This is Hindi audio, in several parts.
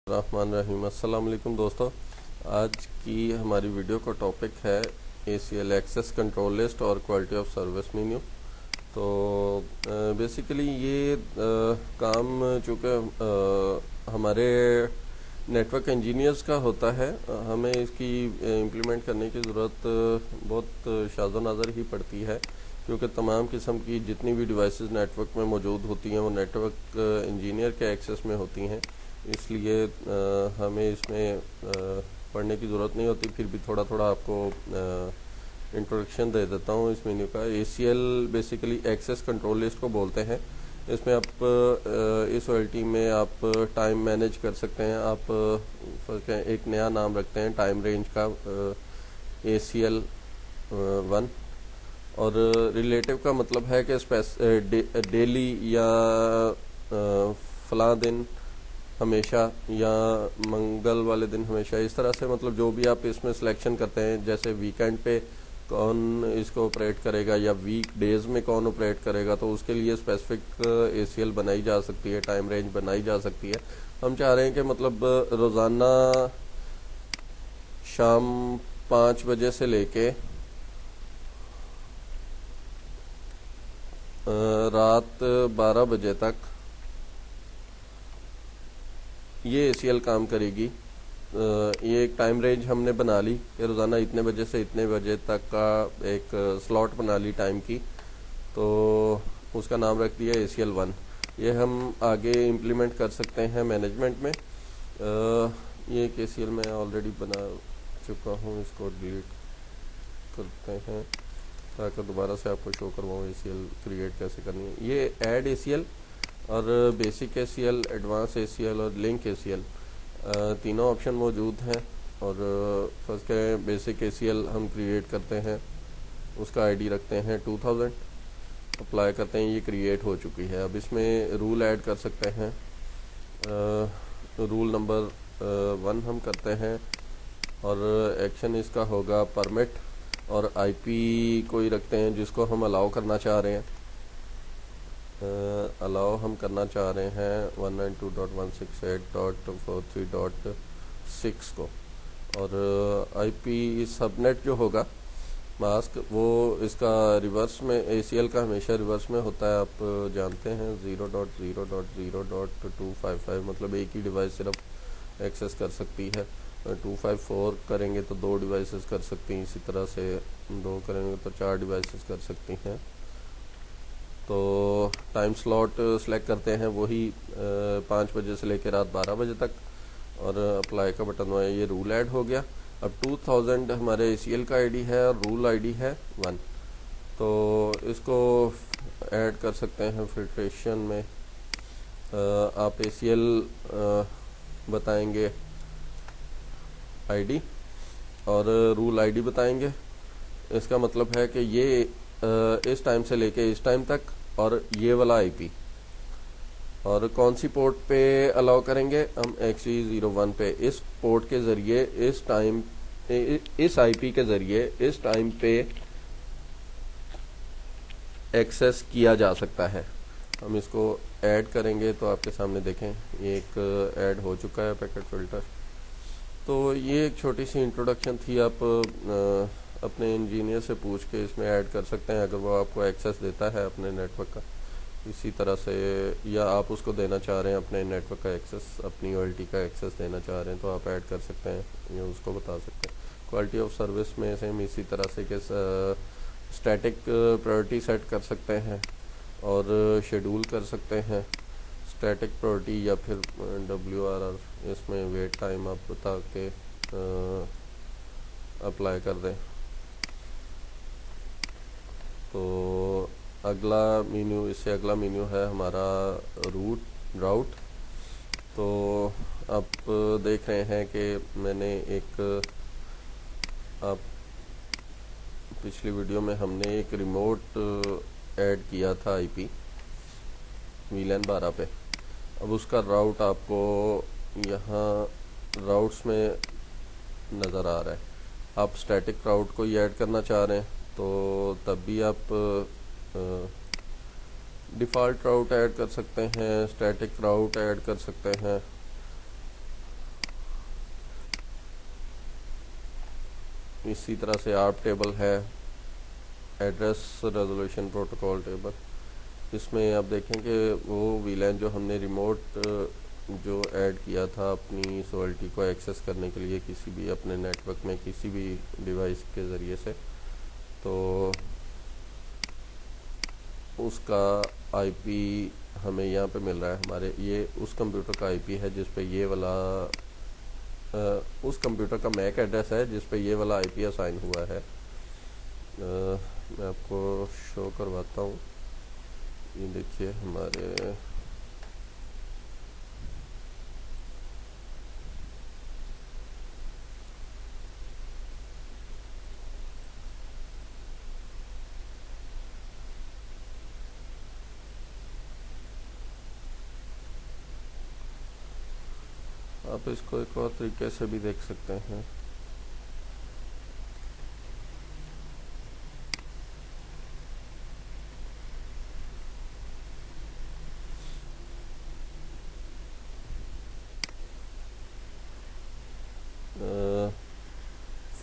रहमान रहीम। अस्सलाम वालेकुम दोस्तों, आज की हमारी वीडियो का टॉपिक है ACL एक्सेस कंट्रोल लिस्ट और क्वालिटी ऑफ सर्विस मेन्यू। तो बेसिकली ये काम चूँकि हमारे नेटवर्क इंजीनियर्स का होता है, हमें इसकी इम्प्लीमेंट करने की ज़रूरत बहुत शाज़ो नाज़र ही पड़ती है, क्योंकि तमाम किस्म की जितनी भी डिवाइसेस नेटवर्क में मौजूद होती हैं वो नेटवर्क इंजीनियर के एक्सेस में होती हैं। इसलिए हमें इसमें पढ़ने की ज़रूरत नहीं होती। फिर भी थोड़ा थोड़ा आपको इंट्रोडक्शन दे देता हूँ इस मेन्यू का। ACL basically access control list को बोलते हैं। इसमें आप इस OLT में आप टाइम मैनेज कर सकते हैं। आप एक नया नाम रखते हैं टाइम रेंज का, ACL 1। और रिलेटिव का मतलब है कि डेली या फलां दिन हमेशा या मंगल वाले दिन हमेशा, इस तरह से मतलब जो भी आप इसमें सिलेक्शन करते हैं, जैसे वीकेंड पे कौन इसको ऑपरेट करेगा या वीक डेज में कौन ऑपरेट करेगा, तो उसके लिए स्पेसिफिक ACL बनाई जा सकती है, टाइम रेंज बनाई जा सकती है। हम चाह रहे हैं कि मतलब रोज़ाना शाम 5 बजे से लेके रात 12 बजे तक ये ACL काम करेगी। ये एक टाइम रेंज हमने बना ली कि रोज़ाना इतने बजे से इतने बजे तक का एक स्लॉट बना ली टाइम की, तो उसका नाम रख दिया ACL 1। ये हम आगे इम्प्लीमेंट कर सकते हैं मैनेजमेंट में। ये एक ACL मैं ऑलरेडी बना चुका हूँ, इसको डिलीट करते हैं ताकि दोबारा से आपको शो करवाऊँ ACL क्रिएट कैसे करनी है। ये ऐड ACL और बेसिक ACL, एडवांस ACL और लिंक ACL तीनों ऑप्शन मौजूद हैं। और फर्स्ट के बेसिक ACL हम क्रिएट करते हैं, उसका ID रखते हैं 2000, अप्लाई करते हैं, ये क्रिएट हो चुकी है। अब इसमें रूल ऐड कर सकते हैं। रूल नंबर 1 हम करते हैं और एक्शन इसका होगा परमिट, और IP कोई रखते हैं जिसको हम अलाउ करना चाह रहे हैं। अलाउ हम करना चाह रहे हैं 192.168.43.6 को। और IP सबनेट जो होगा मास्क, वो इसका रिवर्स में ACL का हमेशा रिवर्स में होता है, आप जानते हैं। 0.0.0.255 मतलब एक ही डिवाइस सिर्फ एक्सेस कर सकती है। 254 करेंगे तो 2 डिवाइसेस कर सकती हैं, इसी तरह से 2 करेंगे तो 4 डिवाइसेस कर सकती हैं। तो टाइम स्लॉट सेलेक्ट करते हैं वही 5 बजे से लेकर रात 12 बजे तक, और अप्लाई का बटन हुआ है। ये रूल ऐड हो गया। अब 2000 हमारे ACL का ID है और रूल ID है 1, तो इसको ऐड कर सकते हैं फिल्ट्रेशन में। आप ACL बताएंगे ID और रूल ID बताएंगे। इसका मतलब है कि ये इस टाइम से लेके इस टाइम तक, और ये वाला IP, और कौन सी पोर्ट पे अलाउ करेंगे हम, XE01 पे। इस पोर्ट के ज़रिए इस टाइम, इस IP के ज़रिए इस टाइम पे एक्सेस किया जा सकता है। हम इसको ऐड करेंगे तो आपके सामने देखें ये एक ऐड हो चुका है पैकेट फ़िल्टर। तो ये एक छोटी सी इंट्रोडक्शन थी। आप अपने इंजीनियर से पूछ के इसमें ऐड कर सकते हैं, अगर वो आपको एक्सेस देता है अपने नेटवर्क का इसी तरह से, या आप उसको देना चाह रहे हैं अपने नेटवर्क का एक्सेस, अपनी OLT का एक्सेस देना चाह रहे हैं, तो आप ऐड कर सकते हैं, ये उसको बता सकते हैं। क्वालिटी ऑफ सर्विस में सेम इसी तरह से कि स्टैटिक प्रायोरिटी सेट कर सकते हैं और शेड्यूल कर सकते हैं स्टैटिक प्रायोरिटी, या फिर WRR, इसमें वेट टाइम आप बता के अप्लाई कर दें। तो अगला मेन्यू, इससे अगला मेन्यू है हमारा राउट। तो आप देख रहे हैं कि मैंने एक, आप पिछली वीडियो में हमने एक रिमोट ऐड किया था IP VLAN 12 पे। अब उसका राउट आपको यहाँ राउट्स में नज़र आ रहा है। आप स्टैटिक राउट को ही ऐड करना चाह रहे हैं तो तब भी आप डिफ़ॉल्ट राउट ऐड कर सकते हैं, स्टैटिक राउट ऐड कर सकते हैं, इसी तरह से ARP टेबल है, एड्रेस रेजोल्यूशन प्रोटोकॉल टेबल। इसमें आप देखें कि वो VLAN जो हमने रिमोट जो ऐड किया था अपनी सोल्टी को एक्सेस करने के लिए किसी भी अपने नेटवर्क में किसी भी डिवाइस के ज़रिए से, तो उसका IP हमें यहाँ पे मिल रहा है। हमारे ये उस कंप्यूटर का IP है जिस पे ये वाला उस कंप्यूटर का मैक एड्रेस है जिस पे ये वाला IP असाइन हुआ है। मैं आपको शो करवाता हूँ। ये देखिए हमारे आप इसको एक और तरीके से भी देख सकते हैं। uh,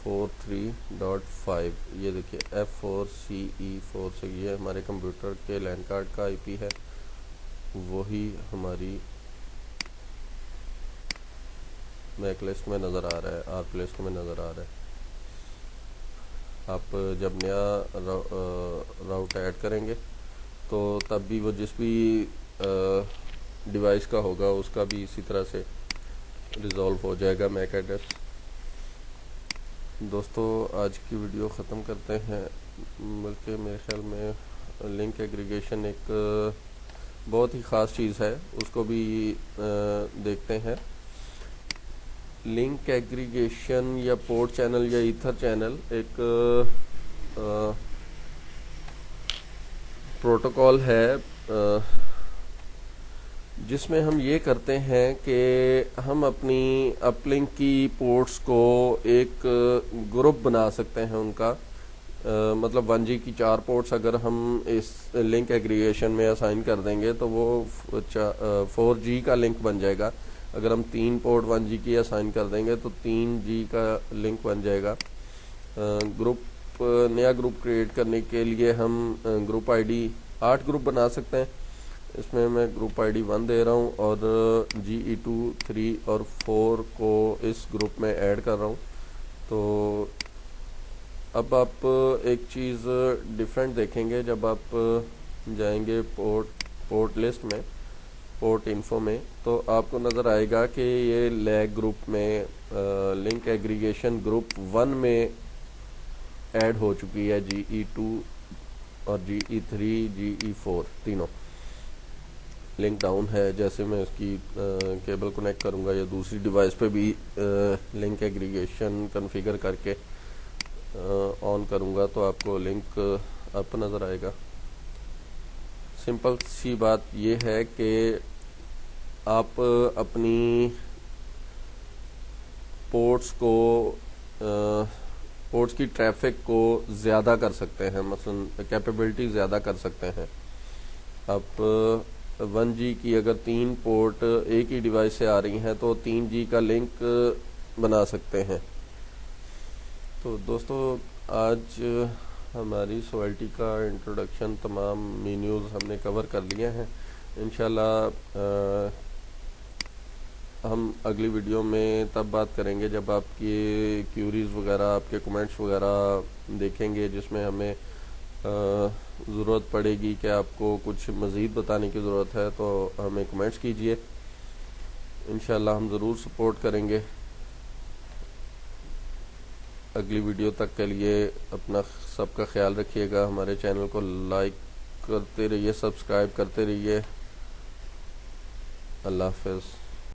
43.5 ये देखिए F4CE4 से ये हमारे कंप्यूटर के लैंड कार्ड का IP है, वही हमारी मैक लिस्ट में नज़र आ रहा है, ARP लिस्ट में नज़र आ रहा है। आप जब नया राउट ऐड करेंगे तो तब भी वो जिस भी डिवाइस का होगा उसका भी इसी तरह से रिजॉल्व हो जाएगा मैक एड्रेस। दोस्तों आज की वीडियो ख़त्म करते हैं, बल्कि मेरे ख्याल में लिंक एग्रीगेशन एक बहुत ही ख़ास चीज़ है, उसको भी देखते हैं। लिंक एग्रीगेशन या पोर्ट चैनल या ईथर चैनल एक प्रोटोकॉल है जिसमें हम ये करते हैं कि हम अपनी अपलिंक की पोर्ट्स को एक ग्रुप बना सकते हैं उनका। मतलब 1G की 4 पोर्ट्स अगर हम इस लिंक एग्रीगेशन में असाइन कर देंगे तो वो 4G का लिंक बन जाएगा। अगर हम 3 पोर्ट 1G की असाइन कर देंगे तो 3G का लिंक बन जाएगा। नया ग्रुप क्रिएट करने के लिए हम ग्रुप ID 8 ग्रुप बना सकते हैं। इसमें मैं ग्रुप ID 1 दे रहा हूँ और GE2, 3 और 4 को इस ग्रुप में ऐड कर रहा हूँ। तो अब आप एक चीज़ डिफरेंट देखेंगे जब आप जाएंगे पोर्ट लिस्ट में, पोर्ट इन्फो में, तो आपको नज़र आएगा कि ये लैग ग्रुप में लिंक एग्रीगेशन ग्रुप 1 में ऐड हो चुकी है। GE2 और GE3, GE4 तीनों लिंक डाउन है। जैसे मैं इसकी केबल कनेक्ट करूँगा या दूसरी डिवाइस पे भी लिंक एग्रीगेशन कॉन्फ़िगर करके ऑन करूँगा तो आपको लिंक अप नज़र आएगा। सिंपल सी बात ये है कि आप अपनी पोर्ट्स की ट्रैफिक को ज़्यादा कर सकते हैं, मसलन कैपेबिलिटी ज़्यादा कर सकते हैं। आप 1G की अगर 3 पोर्ट एक ही डिवाइस से आ रही हैं तो 3G का लिंक बना सकते हैं। तो दोस्तों आज हमारी सोल्टी का इंट्रोडक्शन तमाम मेन्यूज़ हमने कवर कर लिए हैं। इंशाल्लाह हम अगली वीडियो में तब बात करेंगे जब आपकी क्यूरीज वगैरह, आपके कमेंट्स वगैरह देखेंगे, जिसमें हमें ज़रूरत पड़ेगी कि आपको कुछ मज़ीद बताने की ज़रूरत है तो हमें कमेंट्स कीजिए। इंशाल्लाह हम ज़रूर सपोर्ट करेंगे। अगली वीडियो तक के लिए अपना सबका ख्याल रखिएगा। हमारे चैनल को लाइक करते रहिए, सब्सक्राइब करते रहिए। अल्लाह हाफ़िज़।